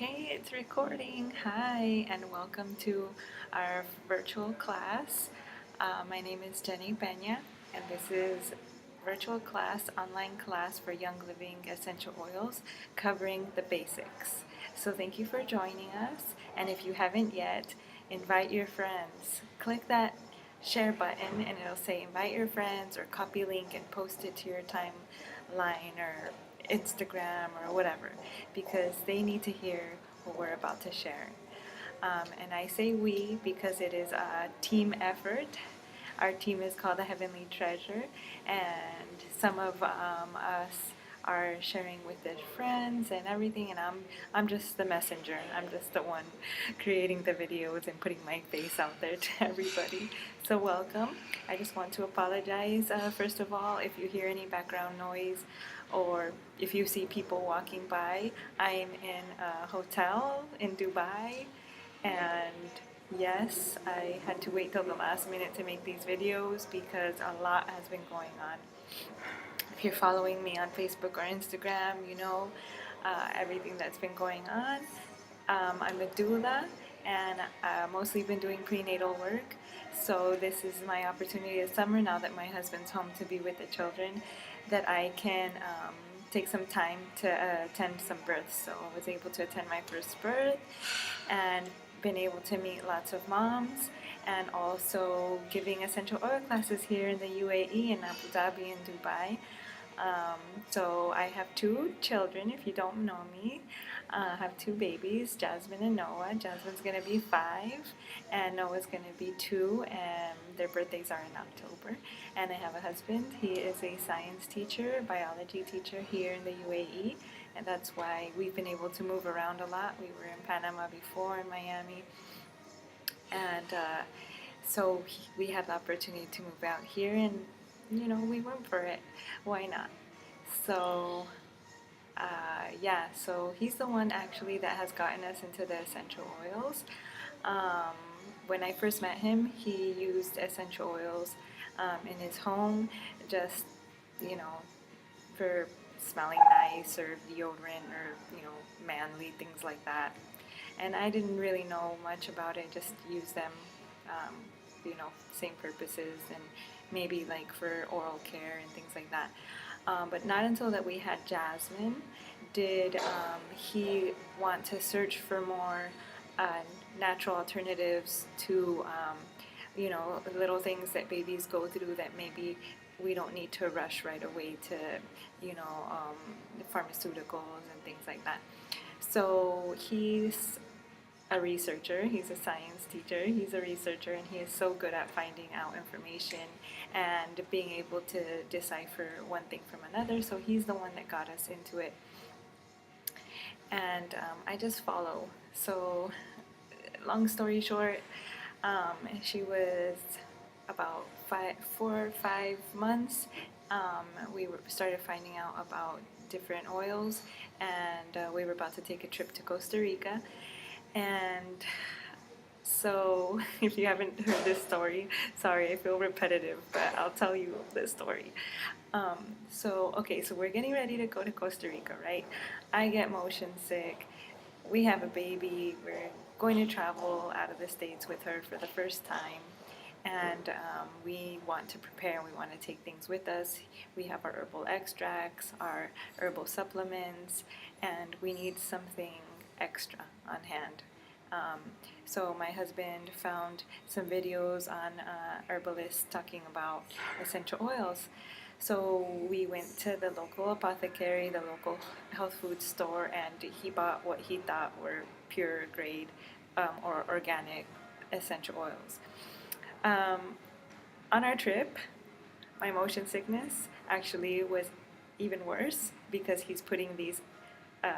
Okay, it's recording. Hi, and welcome to our virtual class. My name is Jenny Pena, and this is virtual class, online class for Young Living Essential Oils, covering the basics. So thank you for joining us, and if you haven't yet, invite your friends. Click that share button, and it'll say invite your friends or copy link and post it to your timeline or Instagram or whatever, because they need to hear what we're about to share. And I say we because it is a team effort. Our team is called the Heavenly Treasure, and some of us are sharing with their friends and everything, and I'm just the messenger. I'm just the one creating the videos and putting my face out there to everybody. So welcome. I just want to apologize first of all if you hear any background noise or if you see people walking by. I'm in a hotel in Dubai, and yes, I had to wait till the last minute to make these videos because a lot has been going on. If you're following me on Facebook or Instagram, you know everything that's been going on. I'm a doula, and mostly been doing prenatal work. So this is my opportunity this summer, now that my husband's home to be with the children, that I can take some time to attend some births. So I was able to attend my first birth and been able to meet lots of moms, and also giving essential oil classes here in the UAE, in Abu Dhabi and Dubai. So I have two children, if you don't know me. I have two babies, Jasmine and Noah. Jasmine's going to be 5, and Noah's going to be 2, and their birthdays are in October. And I have a husband. He is a science teacher, biology teacher here in the UAE, and that's why we've been able to move around a lot. We were in Panama before, in Miami, and so we had the opportunity to move out here, and we went for it. Why not? So so he's the one actually that has gotten us into the essential oils. Um, when I first met him, he used essential oils in his home, just you know, for smelling nice or deodorant or manly things like that. And I didn't really know much about it, just use them, um, same purposes, and maybe like for oral care and things like that. But not until that we had Jasmine did he want to search for more uh, natural alternatives to, little things that babies go through that maybe we don't need to rush right away to, pharmaceuticals and things like that. So he's a researcher, he's a science teacher, he's a researcher, and he is so good at finding out information and being able to decipher one thing from another. So he's the one that got us into it. And I just follow. So, long story short, she was about 4 or 5 months. We started finding out about different oils, and we were about to take a trip to Costa Rica. And so, if you haven't heard this story, sorry, I feel repetitive, but I'll tell you the story. So we're getting ready to go to Costa Rica, right? I get motion sick. We have a baby. We're going to travel out of the States with her for the first time. And we want to prepare, we want to take things with us. We have our herbal extracts, our herbal supplements, and we need something extra on hand. Um, so my husband found some videos on herbalists talking about essential oils. So we went to the local apothecary, the local health food store, and he bought what he thought were pure grade or organic essential oils. On our trip, my motion sickness actually was even worse because he's putting these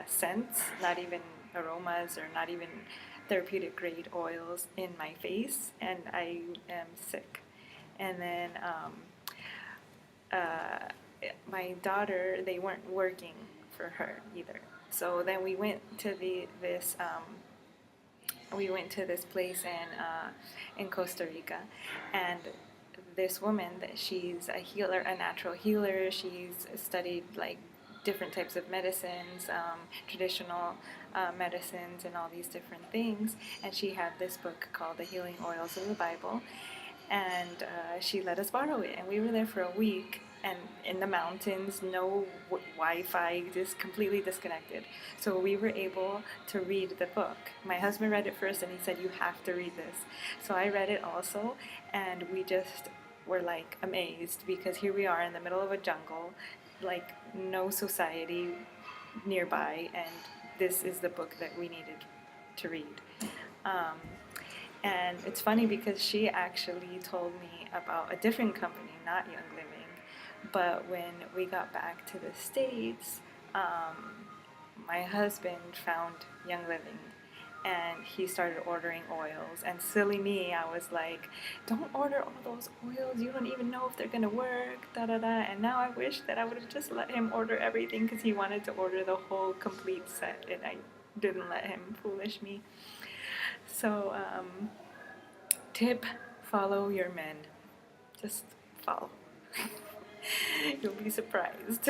scents, not even aromas or not even therapeutic grade oils, in my face, and I am sick. And then my daughter, they weren't working for her either. So then we went to this place in Costa Rica, and this woman, that she's a healer, a natural healer. She's studied like different types of medicines, traditional medicines, and all these different things. And she had this book called The Healing Oils of the Bible, and she let us borrow it. And we were there for a week, and in the mountains, no Wi-Fi, just completely disconnected. So we were able to read the book. My husband read it first, and he said, "You have to read this." So I read it also, and we just were like amazed, because here we are in the middle of a jungle, like no society nearby, and this is the book that we needed to read. Um, and it's funny because she actually told me about a different company, not Young Living. But when we got back to the States, my husband found Young Living, and he started ordering oils. And silly me, I was like, don't order all those oils. You don't even know if they're going to work, da da da. And now I wish that I would have just let him order everything, because he wanted to order the whole complete set, and I didn't let him. Foolish me. So, tip, follow your men. Just follow. You'll be surprised.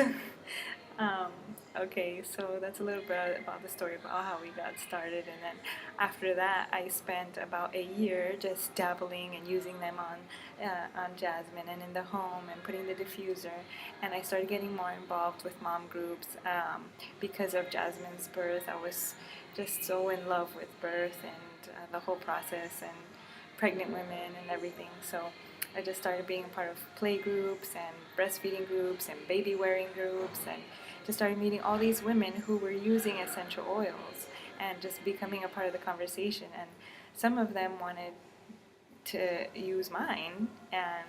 um, okay, so that's a little bit about the story about how we got started, and then after that, I spent about a year just dabbling and using them on Jasmine and in the home and putting the diffuser, and I started getting more involved with mom groups because of Jasmine's birth. I was just so in love with birth and the whole process and pregnant women and everything. So I just started being a part of play groups and breastfeeding groups and baby wearing groups, and just started meeting all these women who were using essential oils and just becoming a part of the conversation. And some of them wanted to use mine and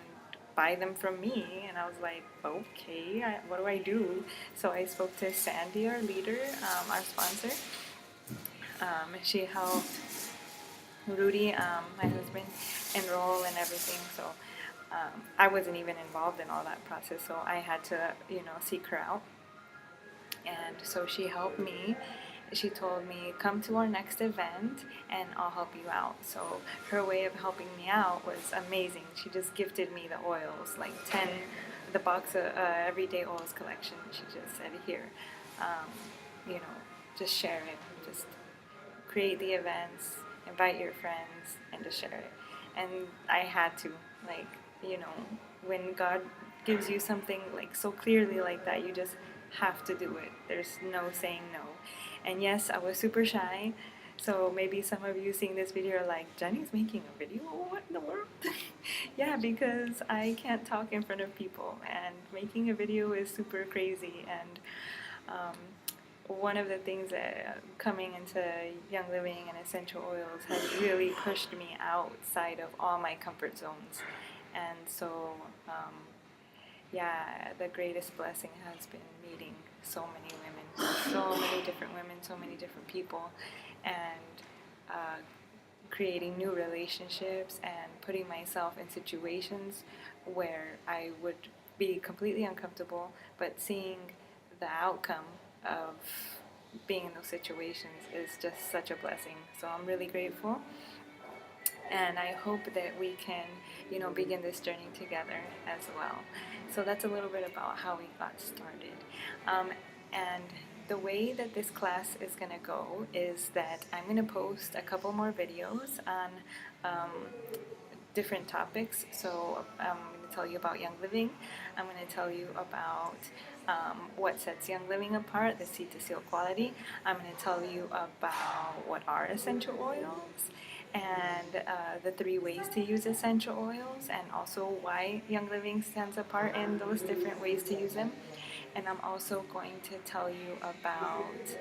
buy them from me, and I was like, okay, what do I do? So I spoke to Sandy, our leader, our sponsor. She helped Rudy, my husband, enroll and everything. So I wasn't even involved in all that process, so I had to, seek her out. And so she helped me. She told me, come to our next event and I'll help you out. So her way of helping me out was amazing. She just gifted me the oils, like the box of Everyday Oils collection. She just said, here, just share it. Just create the events, invite your friends, and just share it. And I had to, when God gives you something like so clearly like that, you just have to do it. There's no saying no. And yes, I was super shy. So maybe some of you seeing this video are like, Jenny's making a video? What in the world? Yeah, because I can't talk in front of people, and making a video is super crazy. And one of the things that coming into Young Living and essential oils has really pushed me outside of all my comfort zones. And so, the greatest blessing has been meeting so many women, so many different women, so many different people, and creating new relationships and putting myself in situations where I would be completely uncomfortable, but seeing the outcome of being in those situations is just such a blessing. So I'm really grateful, and I hope that we can, begin this journey together as well. So that's a little bit about how we got started. And the way that this class is going to go is that I'm going to post a couple more videos on different topics. So I'm going to tell you about Young Living. I'm going to tell you about what sets Young Living apart, the seed to seal quality. I'm going to tell you about what are essential oils, and the 3 ways to use essential oils, and also why Young Living stands apart in those different ways to use them. And I'm also going to tell you about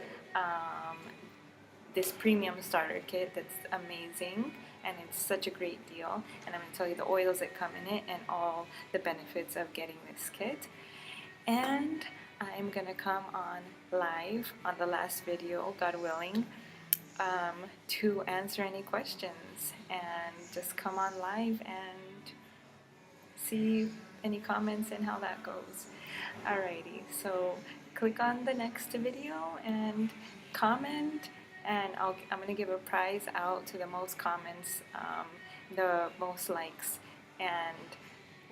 this premium starter kit that's amazing, and it's such a great deal. And I'm going to tell you the oils that come in it and all the benefits of getting this kit. And I'm going to come on live on the last video, God willing, to answer any questions, and just come on live and see any comments and how that goes. Alrighty, so click on the next video and comment, and I'm going to give a prize out to the most comments, the most likes, and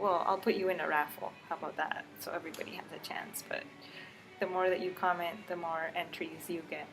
I'll put you in a raffle. How about that? So everybody has a chance. But the more that you comment, the more entries you get.